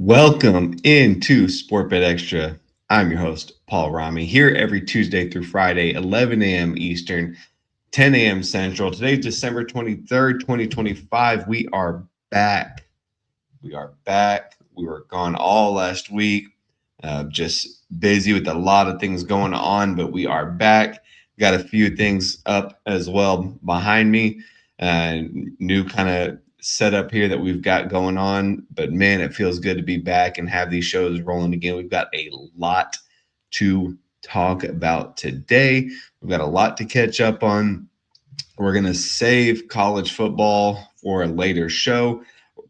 Welcome into SportBet Extra. I'm your host, Paul Rami, here every Tuesday through Friday, 11 a.m. Eastern, 10 a.m. Central. Today's December 23rd, 2025. We are back. We are back. We were gone all last week, just busy with a lot of things going on, but we are back. Got a few things up as well behind me. New kind of setup here that we've got going on, but man, it feels good to be back and have these shows rolling again. We've got a lot to talk about today. We've got a lot to catch up on. We're going to save college football for a later show,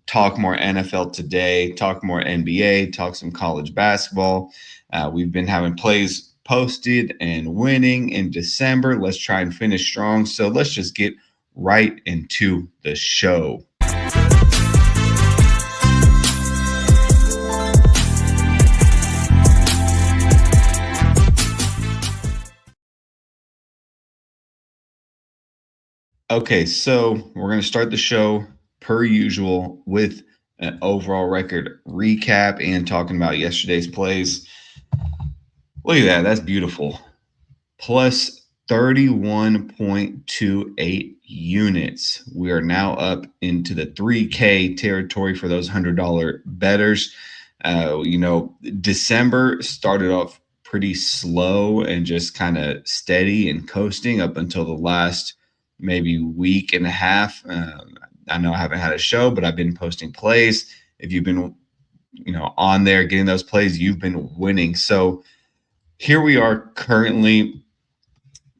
talk more NFL today, talk more NBA, talk some college basketball. We've been having plays posted and winning in December. Let's try and finish strong. So let's just get right into the show. Okay, so we're going to start the show per usual with an overall record recap and talking about yesterday's plays. Look at that. That's beautiful. Plus 31.28 units. We are now up into the 3K territory for those $100 bettors. December started off pretty slow and just kind of steady and coasting up until the last maybe week and a half. I know I haven't had a show, but I've been posting plays. If you've been, on there getting those plays, you've been winning. So here we are currently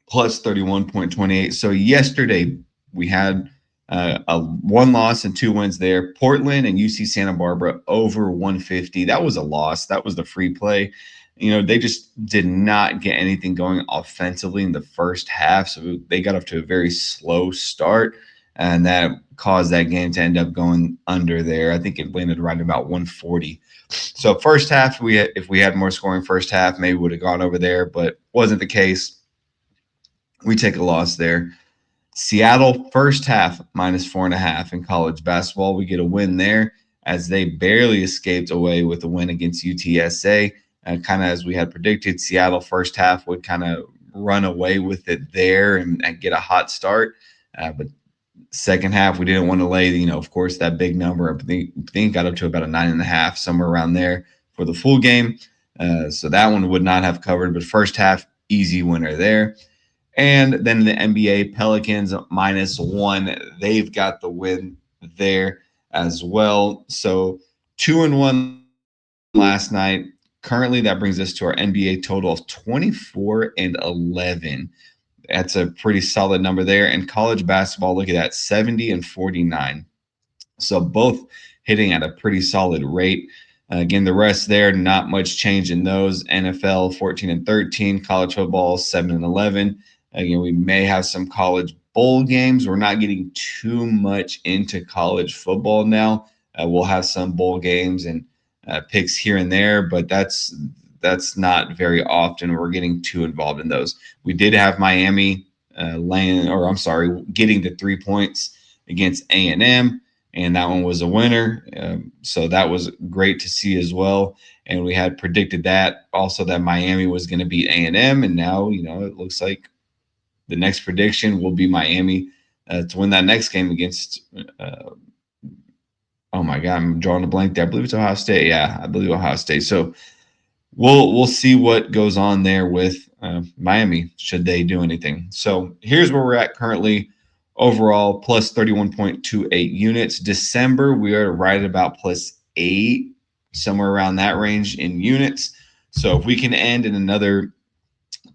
plus 31.28. So yesterday we had a one loss and two wins there. Portland and UC Santa Barbara over 150. That was a loss. That was the free play. They just did not get anything going offensively in the first half. So they got off to a very slow start, and that caused that game to end up going under there. I think it landed right about 140. So first half, if we had more scoring first half, maybe would have gone over there, but wasn't the case. We take a loss there. Seattle first half minus 4.5 in college basketball. We get a win there as they barely escaped away with a win against UTSA. Kind of as we had predicted, Seattle first half would kind of run away with it there and get a hot start. But second half, we didn't want to lay, of course, that big number. I think got up to about a 9.5, somewhere around there for the full game. So that one would not have covered. But first half, easy winner there. And then the NBA, Pelicans -1. They've got the win there as well. So 2-1 last night. Currently, that brings us to our NBA total of 24-11. That's a pretty solid number there. And college basketball, look at that, 70-49. So both hitting at a pretty solid rate. Again, the rest there, not much change in those. NFL 14-13, college football 7-11. Again, we may have some college bowl games. We're not getting too much into college football now. We'll have some bowl games and picks here and there, but that's not very often. We're getting too involved in those. We did have Miami getting the 3 points against A&M, and that one was a winner. So that was great to see as well. And we had predicted that also that Miami was going to beat A&M, and now it looks like the next prediction will be Miami to win that next game against. Oh my God, I'm drawing a blank there. I believe it's Ohio State. Yeah, I believe Ohio State. So we'll see what goes on there with Miami, should they do anything. So here's where we're at currently. Overall, plus 31.28 units. December, we are right about +8, somewhere around that range in units. So if we can end in another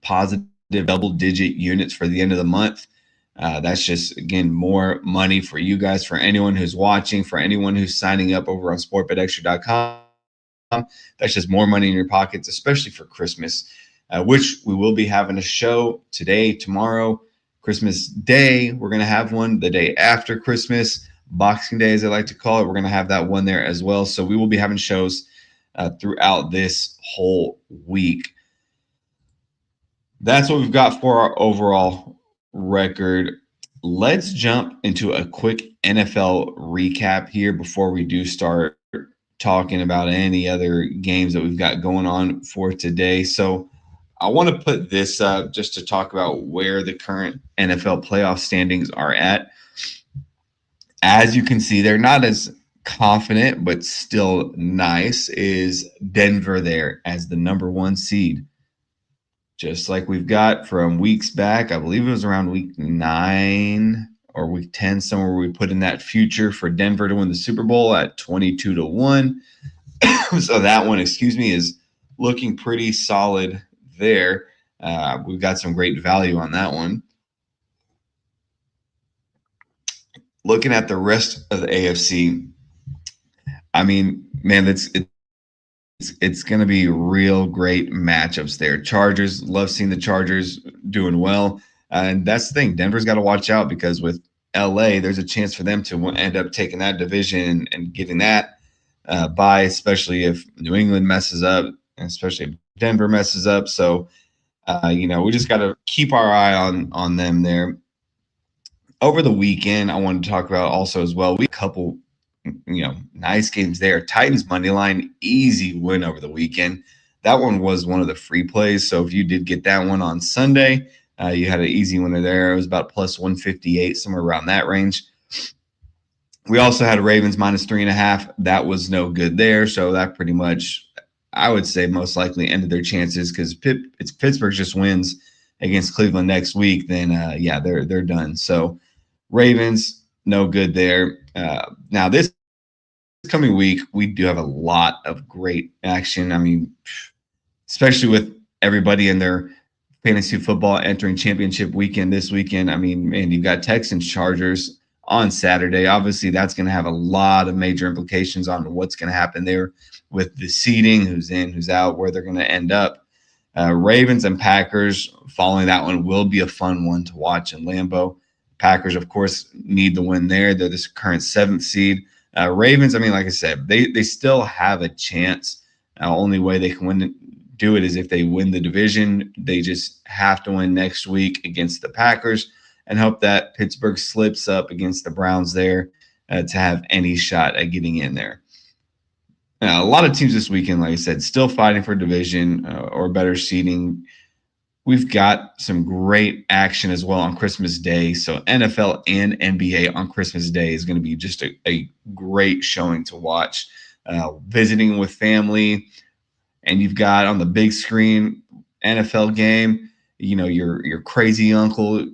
positive double-digit units for the end of the month, that's just, again, more money for you guys, for anyone who's watching, for anyone who's signing up over on sportbetextra.com. That's just more money in your pockets, especially for Christmas, which we will be having a show today, tomorrow, Christmas Day. We're going to have one the day after Christmas, Boxing Day, as I like to call it. We're going to have that one there as well. So we will be having shows throughout this whole week. That's what we've got for our overall record. Let's jump into a quick NFL recap here before we do start talking about any other games that we've got going on for today. So I want to put this up just to talk about where the current NFL playoff standings are at. As you can see, they're not as confident, but still nice. Is Denver there as the number one seed? Just like we've got from weeks back. I believe it was around week 9 or week 10, somewhere we put in that future for Denver to win the Super Bowl at 22-1. So that one, excuse me, is looking pretty solid there. We've got some great value on that one. Looking at the rest of the AFC, I mean, man, it's going to be real great matchups there. Chargers, love seeing the Chargers doing well. And that's the thing. Denver's got to watch out because with LA, there's a chance for them to end up taking that division and getting that bye, especially if New England messes up, and especially if Denver messes up. So, we just got to keep our eye on them there. Over the weekend, I wanted to talk about also as well. We had a couple nice games there. Titans money line, easy win over the weekend. That one was one of the free plays. So if you did get that one on Sunday, you had an easy winner there. It was about plus 158, somewhere around that range. We also had Ravens minus 3.5. That was no good there. So that pretty much, I would say, most likely ended their chances because Pittsburgh just wins against Cleveland next week. Then they're done. So Ravens, no good there. Now this coming week, we do have a lot of great action. I mean, especially with everybody in their fantasy football entering championship weekend this weekend. I mean, man, you've got Texans Chargers on Saturday. Obviously, that's going to have a lot of major implications on what's going to happen there with the seeding, who's in, who's out, where they're going to end up. Ravens and Packers, following that one, will be a fun one to watch in Lambeau. Packers, of course, need the win there. They're the current 7th seed. Ravens, I mean, like I said, they still have a chance. Only way they can do it is if they win the division. They just have to win next week against the Packers and hope that Pittsburgh slips up against the Browns there to have any shot at getting in there. Now, a lot of teams this weekend, like I said, still fighting for division or better seeding. We've got some great action as well on Christmas Day. So NFL and NBA on Christmas Day is going to be just a great showing to watch. Visiting with family, and you've got on the big screen NFL game, your crazy uncle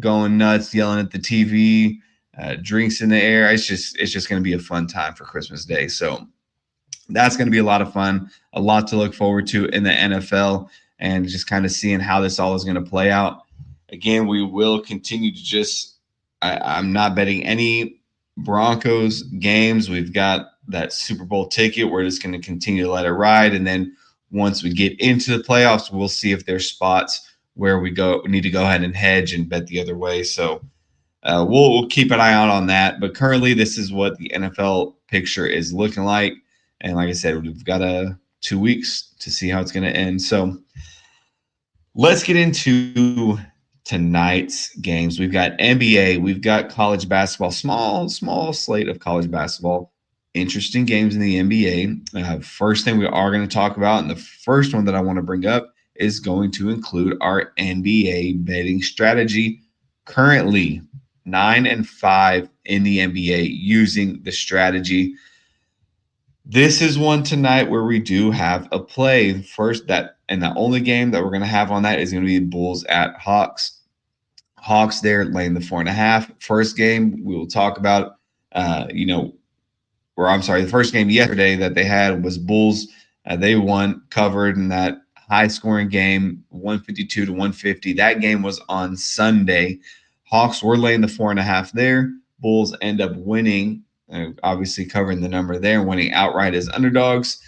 going nuts, yelling at the TV, drinks in the air. It's just going to be a fun time for Christmas Day. So that's going to be a lot of fun, a lot to look forward to in the NFL. And just kind of seeing how this all is going to play out. Again, we will continue to I'm not betting any Broncos games. We've got that Super Bowl ticket. We're just going to continue to let it ride. And then once we get into the playoffs, we'll see if there's spots where we need to go ahead and hedge and bet the other way. So we'll keep an eye out on that. But currently, this is what the NFL picture is looking like. And like I said, we've got 2 weeks to see how it's going to end. So let's get into tonight's games. We've got NBA. We've got college basketball. Small slate of college basketball. Interesting games in the NBA. First thing we are going to talk about, and the first one that I want to bring up, is going to include our NBA betting strategy. Currently 9-5 in the NBA using the strategy. This is one tonight where we do have a play. First, and the only game that we're going to have on that is going to be Bulls at Hawks. Hawks there laying the 4.5. First game we will talk about, the first game yesterday that they had was Bulls. They won, covered in that high-scoring game, 152-150. That game was on Sunday. Hawks were laying the 4.5 there. Bulls end up winning, obviously covering the number there, winning outright as underdogs.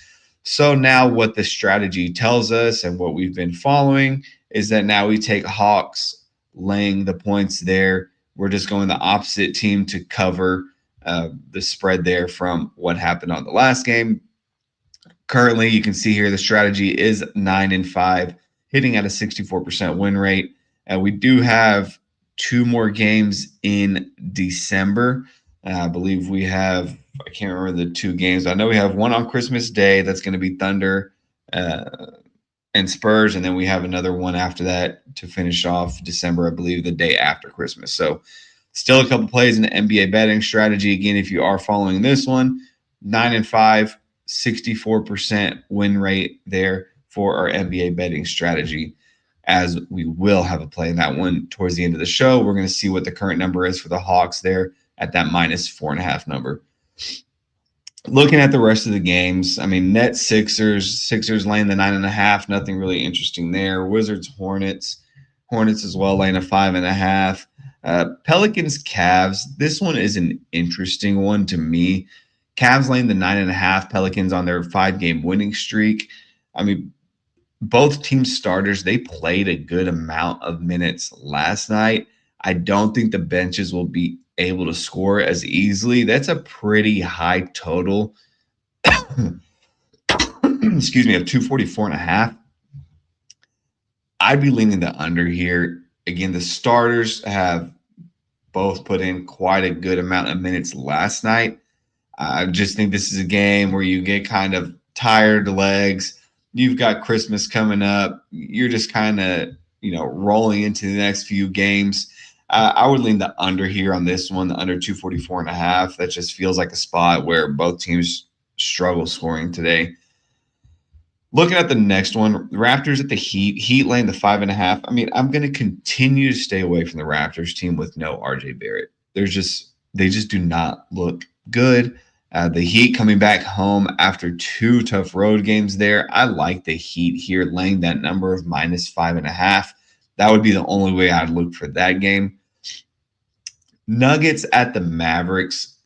So now what the strategy tells us and what we've been following is that now we take Hawks laying the points there. We're just going the opposite team to cover the spread there from what happened on the last game. Currently, you can see here the strategy is 9-5, hitting at a 64% win rate. We do have 2 more games in December. I believe we have, I can't remember the two games. I know we have one on Christmas Day that's going to be Thunder uh, and Spurs, and then we have another one after that to finish off December, I believe, the day after Christmas. So still a couple plays in the NBA betting strategy. Again, if you are following this one, 9-5, 64% win rate there for our NBA betting strategy. As we will have a play in that one towards the end of the show, we're going to see what the current number is for the Hawks there at that -4.5 number. Looking at the rest of the games, I mean, net Sixers laying the 9.5, nothing really interesting there. Wizards, Hornets as well, laying a 5.5. Pelicans, Cavs. This one is an interesting one to me. Cavs laying the 9.5. Pelicans on their 5-game winning streak. I mean, both team starters, they played a good amount of minutes last night. I don't think the benches will be able to score as easily. That's a pretty high total. Excuse me, of 244.5. I'd be leaning the under here. Again, the starters have both put in quite a good amount of minutes last night. I just think this is a game where you get kind of tired legs. You've got Christmas coming up. You're just kind of, rolling into the next few games. I would lean the under here on this one, the under 244.5. That just feels like a spot where both teams struggle scoring today. Looking at the next one, Raptors at the Heat. Heat laying the 5.5. I mean, I'm going to continue to stay away from the Raptors team with no RJ Barrett. They just do not look good. The Heat coming back home after 2 tough road games there. I like the Heat here laying that number of -5.5. That would be the only way I'd look for that game. Nuggets at the Mavericks.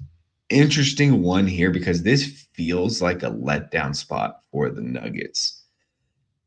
Interesting one here because this feels like a letdown spot for the Nuggets.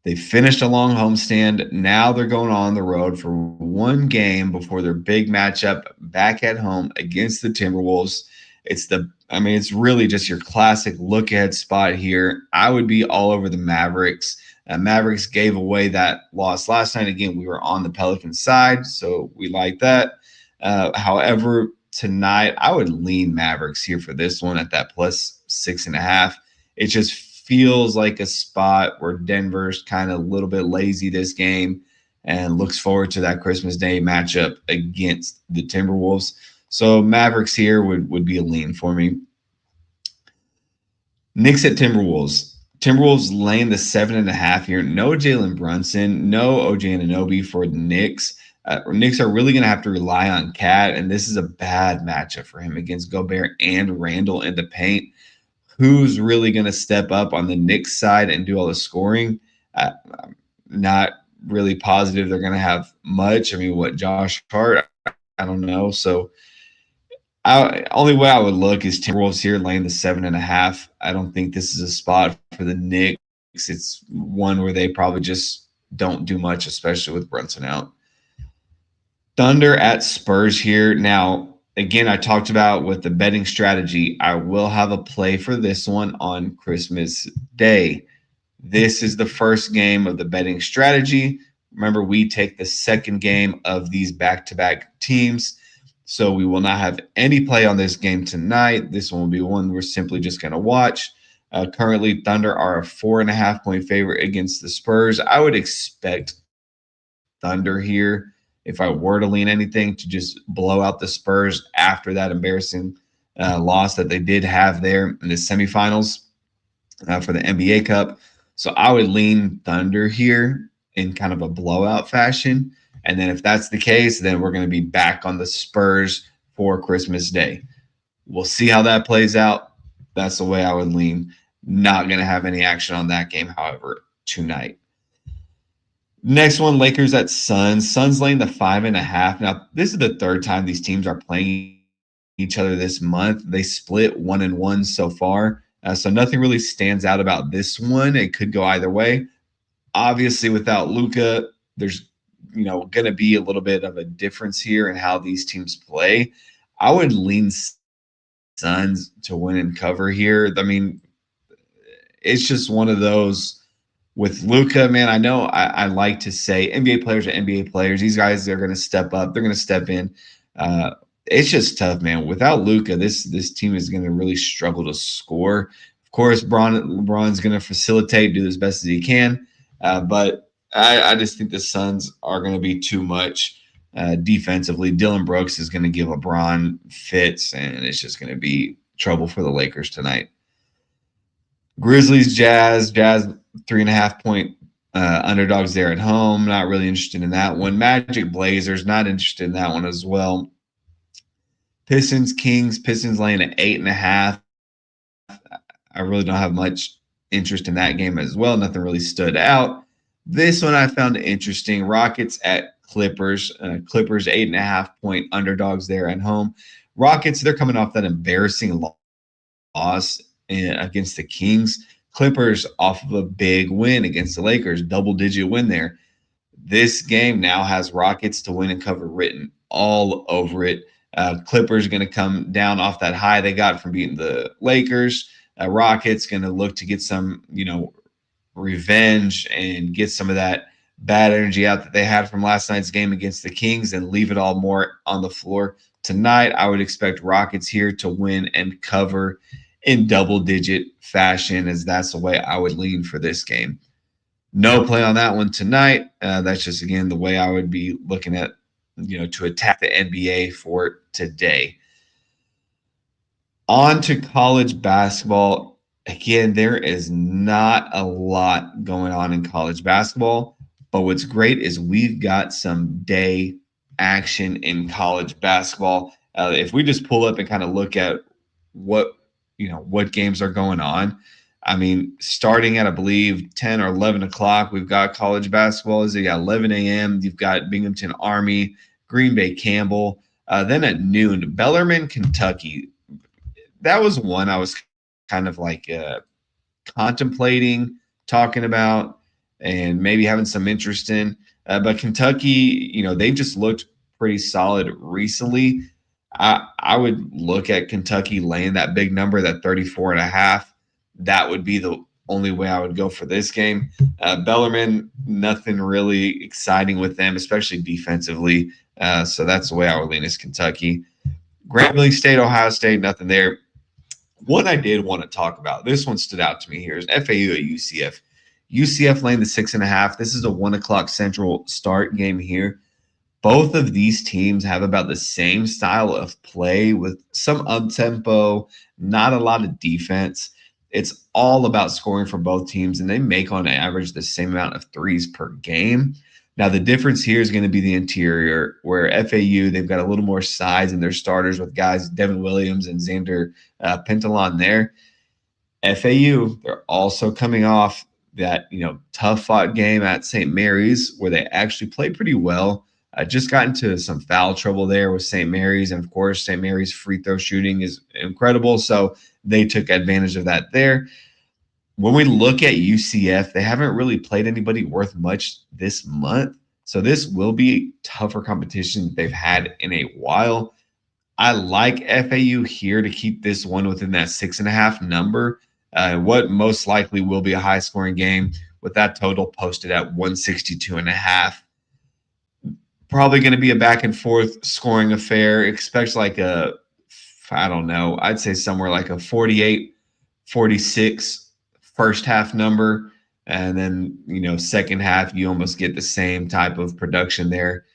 They finished a long homestand. Now they're going on the road for one game before their big matchup back at home against the Timberwolves. It's really just your classic look ahead spot here. I would be all over the Mavericks. Mavericks gave away that loss last night. Again, we were on the Pelicans side, so we like that. However, tonight, I would lean Mavericks here for this one at that +6.5. It just feels like a spot where Denver's kind of a little bit lazy this game and looks forward to that Christmas Day matchup against the Timberwolves. So Mavericks here would be a lean for me. Knicks at Timberwolves. Timberwolves laying the 7.5 here. No Jalen Brunson, no OG Anunoby for the Knicks. Knicks are really going to have to rely on Cat, and this is a bad matchup for him against Gobert and Randall in the paint. Who's really going to step up on the Knicks side and do all the scoring? I'm not really positive they're going to have much. I mean, what, Josh Hart? I don't know. So only way I would look is Timberwolves here laying the 7.5. I don't think this is a spot for the Knicks. It's one where they probably just don't do much, especially with Brunson out. Thunder at Spurs here. Now, again, I talked about with the betting strategy, I will have a play for this one on Christmas Day. This is the first game of the betting strategy. Remember, we take the second game of these back-to-back teams. So we will not have any play on this game tonight. This one will be one we're simply just going to watch. Currently, Thunder are a 4.5-point favorite against the Spurs. I would expect Thunder here, if I were to lean anything, to just blow out the Spurs after that embarrassing loss that they did have there in the semifinals for the NBA Cup. So I would lean Thunder here in kind of a blowout fashion. And then if that's the case, then we're going to be back on the Spurs for Christmas Day. We'll see how that plays out. That's the way I would lean. Not going to have any action on that game, however, tonight. Next one, Lakers at Suns. Suns laying the 5.5. Now, this is the third time these teams are playing each other this month. They split 1-1 so far. So nothing really stands out about this one. It could go either way. Obviously, without Luka, there's going to be a little bit of a difference here in how these teams play. I would lean Suns to win and cover here. I mean, it's just one of those with Luka, man. I know I like to say NBA players are NBA players. These guys are going to step up. They're going to step in. it's just tough, man. Without Luka, this team is going to really struggle to score. Of course, LeBron's going to facilitate, do as best as he can, but I just think the Suns are going to be too much defensively. Dylan Brooks is going to give LeBron fits, and it's just going to be trouble for the Lakers tonight. Grizzlies, Jazz 3.5 point underdogs there at home. Not really interested in that one. Magic, Blazers, not interested in that one as well. Pistons, Kings, Pistons laying at 8.5. I really don't have much interest in that game as well. Nothing really stood out. This one I found interesting. Rockets at Clippers. Clippers 8.5 point underdogs there at home. Rockets, they're coming off that embarrassing loss against the Kings. Clippers off of a big win against the Lakers, double-digit win there. This game now has Rockets to win and cover written all over it. Clippers going to come down off that high they got from beating the Lakers. Rockets going to look to get some, revenge and get some of that bad energy out that they had from last night's game against the Kings and leave it all more on the floor. Tonight, I would expect Rockets here to win and cover in double-digit fashion, as that's the way I would lean for this game. No play on that one tonight. That's just, again, the way I would be looking at, to attack the NBA for today. On to college basketball. Again, there is not a lot going on in college basketball, but what's great is we've got some day action in college basketball. If we just pull up and kind of look at what games are going on, I mean, starting at, I believe, 10 or 11 o'clock, we've got college basketball. You got 11 a.m., you've got Binghamton Army, Green Bay Campbell. Then at noon, Bellarmine, Kentucky. That was one I was kind of like contemplating, talking about, and maybe having some interest in. But Kentucky, they've just looked pretty solid recently. I would look at Kentucky laying that big number, that 34.5. That would be the only way I would go for this game. Bellarmine, nothing really exciting with them, especially defensively. So that's the way I would lean is Kentucky. Grambling State, Ohio State, nothing there. One I did want to talk about, this one stood out to me here, is FAU at UCF. UCF laying the 6.5. This is a 1 o'clock Central start game here. Both of these teams have about the same style of play with some up-tempo, not a lot of defense. It's all about scoring for both teams, and they make on average the same amount of threes per game. Now, the difference here is going to be the interior, where FAU, they've got a little more size in their starters with guys, Devin Williams and Xander Pentalon there. FAU, they're also coming off that, tough-fought game at St. Mary's where they actually played pretty well. Just got into some foul trouble there with St. Mary's, and, of course, St. Mary's free throw shooting is incredible, so they took advantage of that there. When we look at UCF, they haven't really played anybody worth much this month, so this will be tougher competition that they've had in a while. I like FAU here to keep this one within that 6.5 number. What most likely will be a high-scoring game with that total posted at 162.5. Probably going to be a back-and-forth scoring affair. Expect like I'd say somewhere like a 48-46 first half number. And then, second half, you almost get the same type of production there,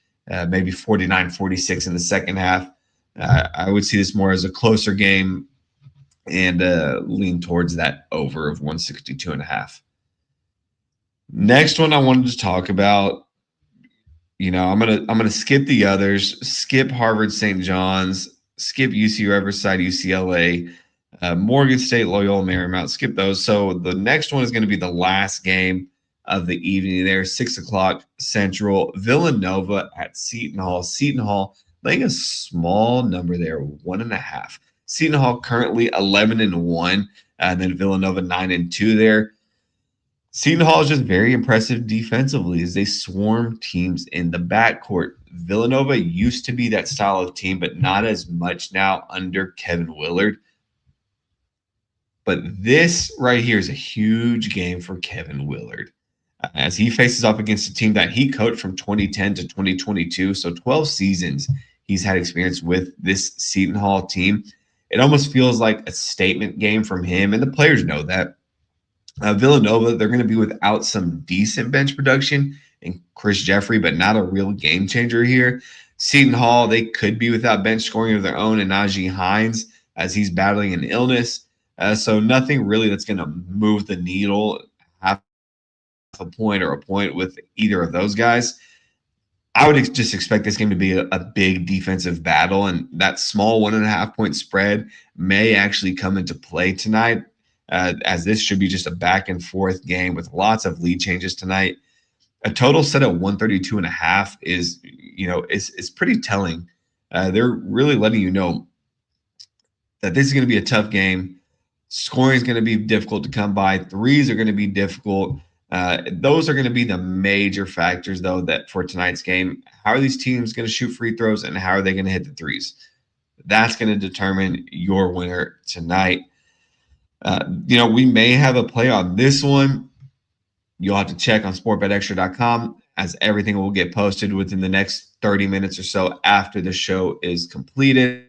maybe 49-46 in the second half. I would see this more as a closer game and lean towards that over of 162.5. Next one I wanted to talk about, I'm gonna skip the others, skip Harvard, St. John's, skip UC Riverside, UCLA, Morgan State, Loyola Marymount, skip those. So the next one is going to be the last game of the evening there, 6 o'clock Central, Villanova at Seton Hall. Seton Hall laying a small number there, 1.5. Seton Hall currently 11-1, and then Villanova 9-2 there. Seton Hall is just very impressive defensively as they swarm teams in the backcourt. Villanova used to be that style of team, but not as much now under Kevin Willard. But this right here is a huge game for Kevin Willard as he faces off against a team that he coached from 2010 to 2022. So 12 seasons he's had experience with this Seton Hall team. It almost feels like a statement game from him, and the players know that. Villanova, they're going to be without some decent bench production in Chris Jeffrey, but not a real game changer here. Seton Hall, they could be without bench scoring of their own and Najee Hines as he's battling an illness. So nothing really that's going to move the needle half a point or a point with either of those guys. I would just expect this game to be a big defensive battle, and that small 1.5 point spread may actually come into play tonight, as this should be just a back and forth game with lots of lead changes tonight. A total set at 132.5 is pretty telling. They're really letting you know that this is going to be a tough game. Scoring is going to be difficult to come by. Threes are going to be difficult. Those are going to be the major factors, though, that for tonight's game. How are these teams going to shoot free throws, and how are they going to hit the threes? That's going to determine your winner tonight. We may have a play on this one. You'll have to check on sportbetextra.com, as everything will get posted within the next 30 minutes or so after the show is completed.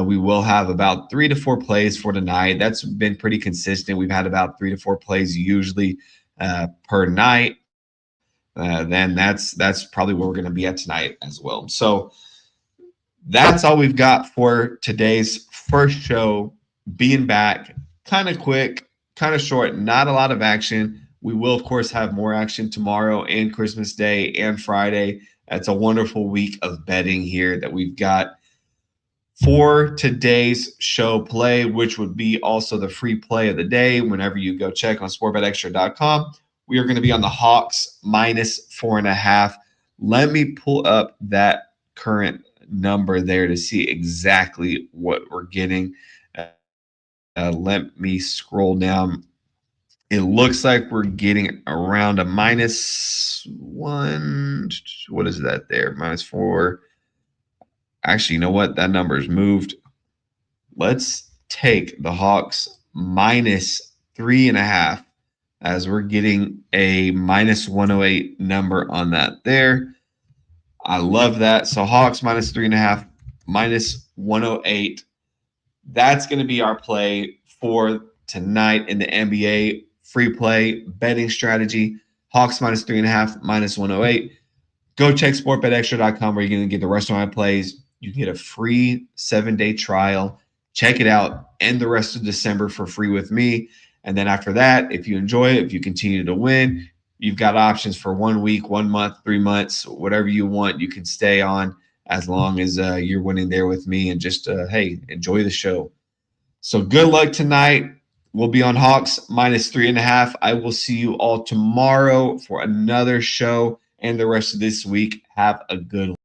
We will have about 3 to 4 plays for tonight. That's been pretty consistent. We've had about 3 to 4 plays usually per night. Then that's probably where we're going to be at tonight as well. So that's all we've got for today's first show. Being back, kind of quick, kind of short, not a lot of action. We will, of course, have more action tomorrow and Christmas Day and Friday. It's a wonderful week of betting here that we've got for today's show play, which would be also the free play of the day. Whenever you go check on sportbetextra.com, we are going to be on the Hawks -4.5. Let me pull up that current number there to see exactly what we're getting. Let me scroll down. It looks like we're getting around a -1. What is that there? -4. Actually, you know what? That number is moved. Let's take the Hawks -3.5, as we're getting a -108 number on that there. I love that. So Hawks -3.5, -108. That's going to be our play for tonight in the NBA free play betting strategy. Hawks -3.5, -108. Go check sportbetextra.com, where you're going to get the rest of my plays. You get a free 7-day trial. Check it out. End the rest of December for free with me. And then after that, if you enjoy it, if you continue to win, you've got options for 1 week, 1 month, 3 months, whatever you want. You can stay on as long as you're winning there with me, and just, hey, enjoy the show. So good luck tonight. We'll be on Hawks -3.5. I will see you all tomorrow for another show and the rest of this week. Have a good one.